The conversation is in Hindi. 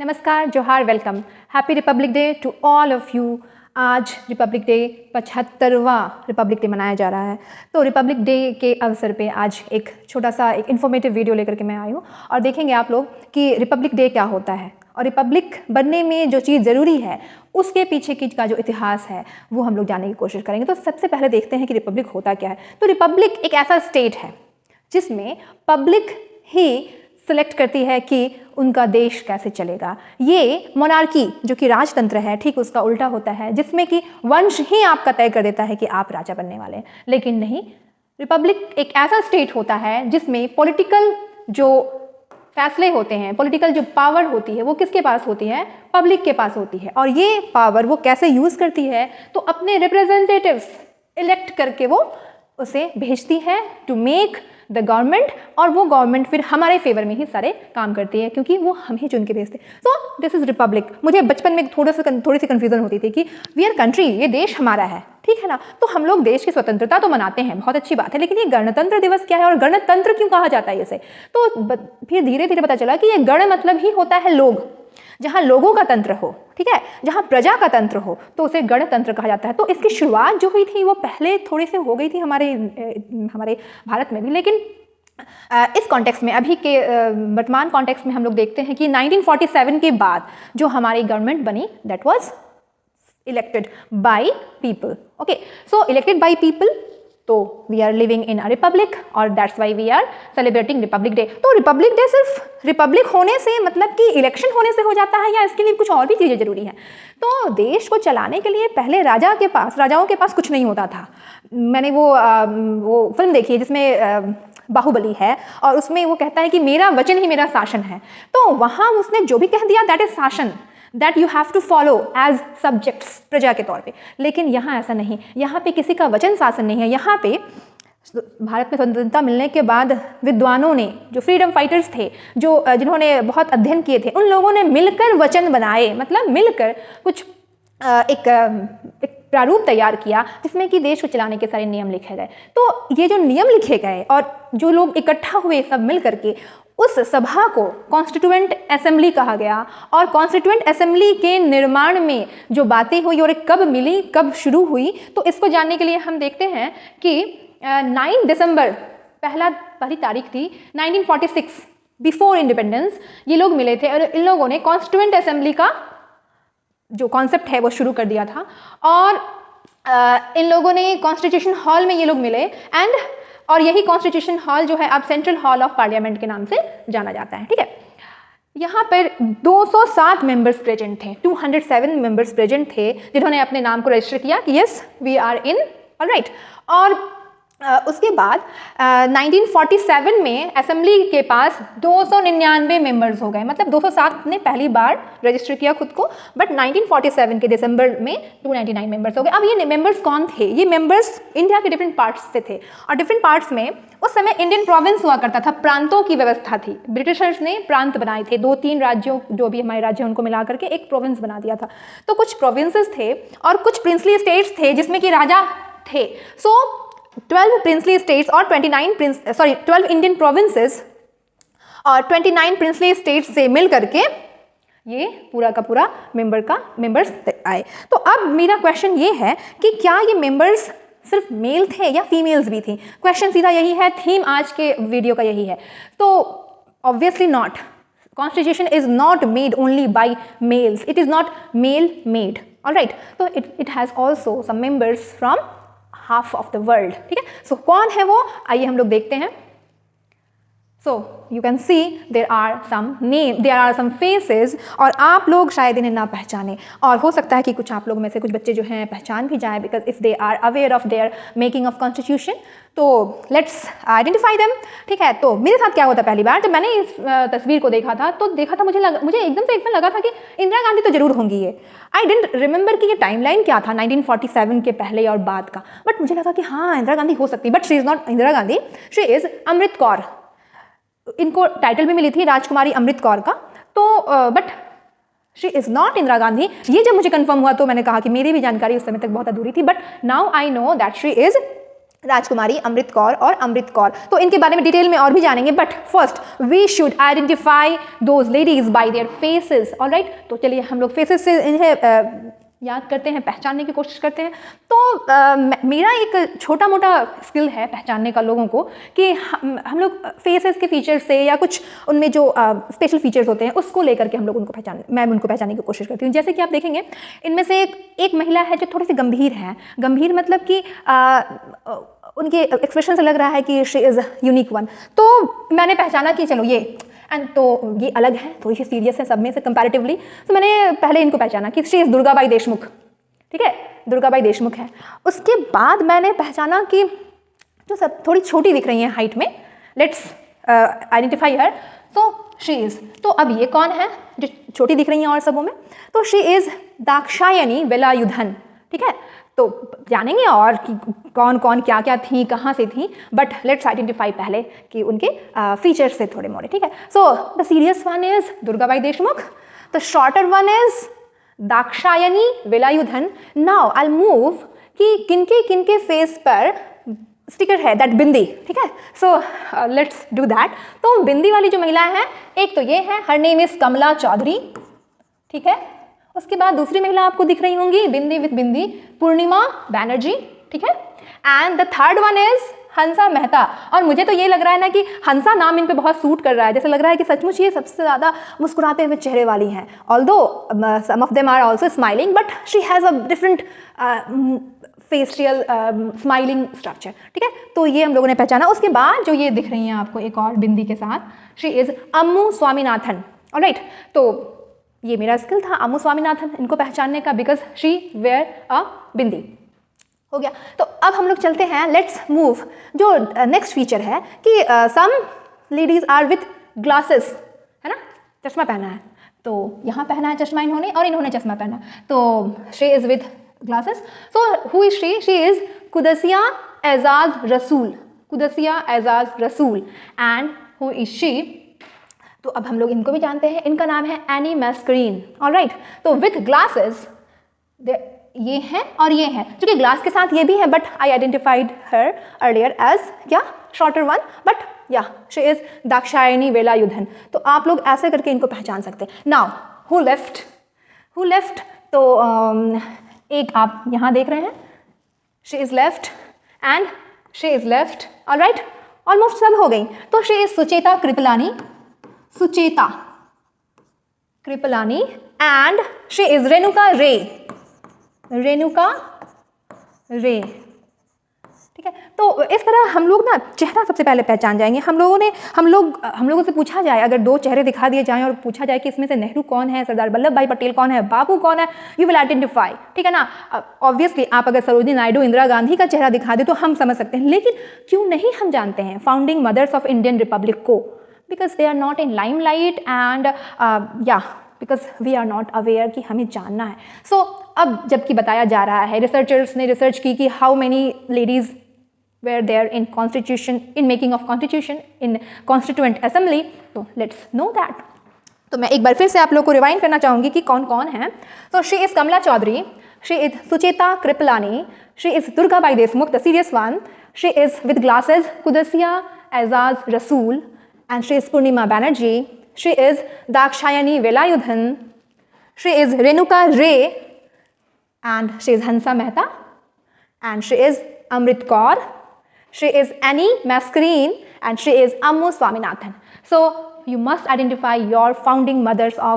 नमस्कार, जोहार, welcome, happy republic day to all of you. आज रिपब्लिक डे 75वां रिपब्लिक डे मनाया जा रहा है। तो रिपब्लिक डे के अवसर पे आज एक छोटा सा एक इन्फॉर्मेटिव वीडियो लेकर के मैं आई हूँ और देखेंगे आप लोग कि रिपब्लिक डे क्या होता है और रिपब्लिक बनने में जो चीज़ ज़रूरी है उसके पीछे की का जो इतिहास है वो हम लोग जानने की कोशिश करेंगे। तो सबसे पहले देखते हैं कि रिपब्लिक होता क्या है। तो रिपब्लिक एक ऐसा स्टेट है जिसमें पब्लिक ही सिलेक्ट करती है कि उनका देश कैसे चलेगा। ये मोनार्की जो कि राजतंत्र है, ठीक उसका उल्टा होता है, जिसमें कि वंश ही आपका तय कर देता है कि आप राजा बनने वाले हैं। लेकिन नहीं, रिपब्लिक एक ऐसा स्टेट होता है जिसमें पॉलिटिकल जो फैसले होते हैं, पॉलिटिकल जो पावर होती है वो किसके पास होती है? पब्लिक के पास होती है। और ये पावर वो कैसे यूज करती है? तो अपने रिप्रेजेंटेटिव्स इलेक्ट करके वो उसे भेजती है टू मेक द गवर्नमेंट, और वो गवर्नमेंट फिर हमारे फेवर में ही सारे काम करती है क्योंकि वो हमें चुन के भेजते। So this is Republic. मुझे बचपन में थोड़ी सी कंफ्यूजन होती थी कि वी आर कंट्री, ये देश हमारा है, ठीक है ना, तो हम लोग देश की स्वतंत्रता तो मनाते हैं, बहुत अच्छी बात है, लेकिन ये गणतंत्र दिवस क्या है और गणतंत्र क्यों कहा जाता है इसे? तो फिर धीरे धीरे पता चला कि ये गण मतलब ही होता है लोग, जहाँ लोगों का तंत्र हो, ठीक है, जहाँ प्रजा का तंत्र हो, तो उसे गणतंत्र कहा जाता है। तो इसकी शुरुआत जो हुई थी वो पहले थोड़ी सी हो गई थी हमारे भारत में भी, लेकिन इस कॉन्टेक्स्ट में, अभी के वर्तमान कॉन्टेक्स्ट में हम लोग देखते हैं कि 1947 के बाद जो हमारी गवर्नमेंट बनी that was elected by people. Okay, so elected by people, तो we are living in a republic और that's why we are celebrating republic day. तो रिपब्लिक डे सिर्फ रिपब्लिक होने से मतलब कि इलेक्शन होने से हो जाता है या इसके लिए कुछ और भी चीज़ें जरूरी हैं? तो देश को चलाने के लिए पहले राजाओं के पास कुछ नहीं होता था। मैंने वो फिल्म देखी है जिसमें बाहुबली है और उसमें वो कहता है कि मेरा वचन ही मेरा शासन है। तो वहाँ उसने जो भी कह दिया दैट इज शासन, that you have to follow as subjects, प्रजा के तौर पे। लेकिन यहाँ ऐसा नहीं, यहाँ पे किसी का वचन शासन नहीं है। यहाँ पे भारत में स्वतंत्रता मिलने के बाद विद्वानों ने, जो फ्रीडम फाइटर्स थे, जो जिन्होंने बहुत अध्ययन किए थे, उन लोगों ने मिलकर वचन बनाए, मतलब मिलकर कुछ एक प्रारूप तैयार किया जिसमें कि देश को चलाने के सारे नियम लिखे गए। तो ये जो नियम लिखे गए और जो लोग इकट्ठा हुए सब मिल करके, उस सभा को कॉन्स्टिट्यूएंट असेंबली कहा गया। और कॉन्स्टिट्यूएंट असेंबली के निर्माण में जो बातें हुई और कब मिली, कब शुरू हुई, तो इसको जानने के लिए हम देखते हैं कि 9 दिसंबर पहली तारीख थी 1946, बिफोर इंडिपेंडेंस, ये लोग मिले थे और इन लोगों ने कॉन्स्टिट्यूएंट असेंबली का जो कॉन्सेप्ट है वो शुरू कर दिया था। और इन लोगों ने कॉन्स्टिट्यूशन हॉल में ये लोग मिले और यही कॉन्स्टिट्यूशन हॉल जो है अब सेंट्रल हॉल ऑफ पार्लियामेंट के नाम से जाना जाता है, ठीक है। यहाँ पर 207 मेंबर्स प्रेजेंट थे, 207 मेंबर्स प्रेजेंट थे जिन्होंने अपने नाम को रजिस्टर किया कि yes we are in, alright. और उसके बाद 1947 में असेंबली के पास 299 मेंबर्स हो गए, मतलब 207 ने पहली बार रजिस्टर किया खुद को, बट 1947 के दिसंबर में 299 मेंबर्स हो गए। अब ये मेंबर्स कौन थे? ये मेंबर्स इंडिया के डिफरेंट पार्ट्स से थे और डिफरेंट पार्ट्स में उस समय इंडियन प्रोविंस हुआ करता था, प्रांतों की व्यवस्था थी। ब्रिटिशर्स ने प्रांत बनाए थे, 2-3 राज्यों, जो भी हमारे राज्य हैं उनको मिला करके एक प्रोविंस बना दिया था। तो कुछ प्रोविंसेस थे और कुछ प्रिंसली स्टेट्स थे जिसमें कि राजा थे। सो 12 प्रिंसली स्टेट्स और 12 इंडियन प्रोविंसेस और 29 प्रिंसली स्टेट्स से मिल करके ये पूरा का पूरा मेंबर्स आए। तो अब मेरा क्वेश्चन ये है कि क्या ये मेंबर्स सिर्फ मेल थे या फीमेल्स भी थी? क्वेश्चन सीधा यही है, थीम आज के वीडियो का यही है। तो obviously not, constitution is not made only by males, it is not male made, alright. तो it has also some members from half of the world, ठीक है। सो कौन है वो, आइए हम लोग देखते हैं। So you can see there are some faces और आप लोग शायद इन्हें ना पहचाने, और हो सकता है कि कुछ आप लोगों में से कुछ बच्चे जो हैं पहचान भी जाए, because if they are aware of their making of constitution, तो लेट्स आइडेंटिफाई देम, ठीक है। तो मेरे साथ क्या होता, पहली बार जब मैंने इस तस्वीर को देखा था तो मुझे एकदम से लगा था कि इंदिरा गांधी तो जरूर होंगी ये। आई डेंट रिमेंबर कि ये टाइमलाइन क्या था 1947 के पहले और बाद का, बट मुझे लगा कि हाँ इंदिरा गांधी हो सकती है, but she is not Indira Gandhi, she is Amrit Kaur. इनको टाइटल भी मिली थी राजकुमारी अमृत कौर का, तो but she is not Indira Gandhi. ये जब मुझे कंफर्म हुआ तो मैंने कहा कि मेरी भी जानकारी उस समय तक बहुत अधूरी थी, but now I know that she is राजकुमारी, अमृत कौर और अमृत कौर। तो इनके बारे में डिटेल में और भी जानेंगे, but first we should identify those ladies by their faces. Alright, तो चलिए हम लोग फेसेस से इन्हें याद करते हैं, पहचानने की कोशिश करते हैं। तो मेरा एक छोटा मोटा स्किल है पहचानने का लोगों को, कि हम लोग फेसेस के फीचर्स से या कुछ उनमें जो स्पेशल फीचर्स होते हैं उसको लेकर के हम लोग उनको मैं उनको पहचानने की कोशिश करती हूँ। जैसे कि आप देखेंगे इनमें से एक महिला है जो थोड़ी सी गंभीर है। गंभीर मतलब कि उनके एक्सप्रेशन से लग रहा है कि शी इज़ यूनिक वन। तो मैंने पहचाना कि चलो ये एंड तो ये अलग है, थोड़ी सी सीरियस है सब में से कंपैरेटिवली। तो मैंने पहले इनको पहचाना कि शी इज़ दुर्गाबाई देशमुख। ठीक है, दुर्गाबाई देशमुख है। उसके बाद मैंने पहचाना कि जो सब थोड़ी छोटी दिख रही हैं हाइट में, let's identify her. So she is, तो अब ये कौन है जो छोटी दिख रही हैं और सबों में? तो शी इज़ दाक्षायणी वेलायुधन। ठीक है, तो जानेंगे और कि कौन कौन क्या क्या थी, कहाँ से थी, बट लेट्स आइडेंटिफाई पहले कि उनके फीचर्स से थोड़े मोड़े। ठीक है, so the serious one is Durgabai Deshmukh, the shorter one is Dakshayani Velayudhan. Now I move कि किनके किनके फेस पर स्टिकर है, दैट बिंदी। ठीक है, सो लेट्स डू दैट। तो बिंदी वाली जो महिला है, एक तो ये है, हर नेम इज कमला चौधरी। ठीक है, उसके बाद दूसरी महिला आपको दिख रही होंगी बिंदी विद बिंदी, पूर्णिमा बैनर्जी। ठीक है, and the third one is Hansa Mehta. और मुझे तो ये लग रहा है ना कि हंसा नाम इन पे बहुत सूट कर रहा है, जैसे लग रहा है कि सचमुच ये सबसे ज़्यादा मुस्कुराते हुए चेहरे वाली हैं। Although some of them are also smiling, but she has a different facial smiling structure. ठीक है, तो ये हम लोगों ने पहचाना। उसके बाद जो ये दिख रही हैं आपको एक और बिंदी के साथ, she is Ammu Swaminathan. Alright, तो ये मेरा स्किल था अम्मू स्वामीनाथन इनको पहचानने का, बिकॉज शी वेयर अ बिंदी। हो गया, तो अब हम लोग चलते हैं, लेट्स मूव। जो नेक्स्ट फीचर है कि सम लेडीज आर विथ ग्लासेस, है ना, चश्मा पहना है। तो यहाँ पहना है चश्मा इन्होंने और इन्होंने चश्मा पहना, तो she is with glasses. So who is she? She is Qudsia Aizaz Rasul. Qudsia Aizaz Rasul. And who is she? तो अब हम लोग इनको भी जानते हैं, इनका नाम है एनी मैस्करीन। ऑलराइट, तो विथ ग्लासेस ये है और ये है, क्योंकि ग्लास के साथ ये भी है, but I identified her earlier as क्या शॉर्टर वन, बट या शी इज दाक्षायणी वेलायुधन। तो आप लोग ऐसे करके इनको पहचान सकते हैं। Now who left? Who left? तो एक आप यहाँ देख रहे हैं, she is left and she is left. Alright, almost सब हो गई। तो she is Sucheta Kripalani. Sucheta Kripalani and she is Renuka Ray. Renuka रे। ठीक है, तो इस तरह हम लोग ना चेहरा सबसे पहले पहचान जाएंगे। हम लोगों से पूछा जाए, अगर दो चेहरे दिखा दिए जाएं और पूछा जाए कि इसमें से नेहरू कौन है, सरदार वल्लभ भाई पटेल कौन है, बापू कौन है, यू विल आइडेंटिफाई। ठीक है ना। ऑब्वियसली आप अगर सरोजिनी नायडू, इंदिरा गांधी का चेहरा दिखा दे तो हम समझ सकते हैं, लेकिन क्यों नहीं हम जानते हैं founding mothers of Indian republic को? Because they are not in limelight and because we are not aware कि हमें जानना है। सो अब जबकि बताया जा रहा है, रिसर्चर्स ने रिसर्च की कि how many ladies were there in constitution, in making of constitution, in constituent assembly, तो लेट्स नो दैट। तो मैं एक बार फिर से आप लोग को रिवाइंड करना चाहूँगी कि कौन कौन है। तो she is Kamla Chaudhari, she is Sucheta Kripalani, she is Durgabai Deshmukh, the serious one, she is with glasses Qudsia Aizaz Rasul, and she is Purnima Banerjee, she is Dakshayani Velayudhan, she is Renuka Ray, and she is Hansa Mehta, and she is Amrit Kaur, she is Annie Mascarene, and she is Ammu Swaminathan. So you must identify your founding mothers of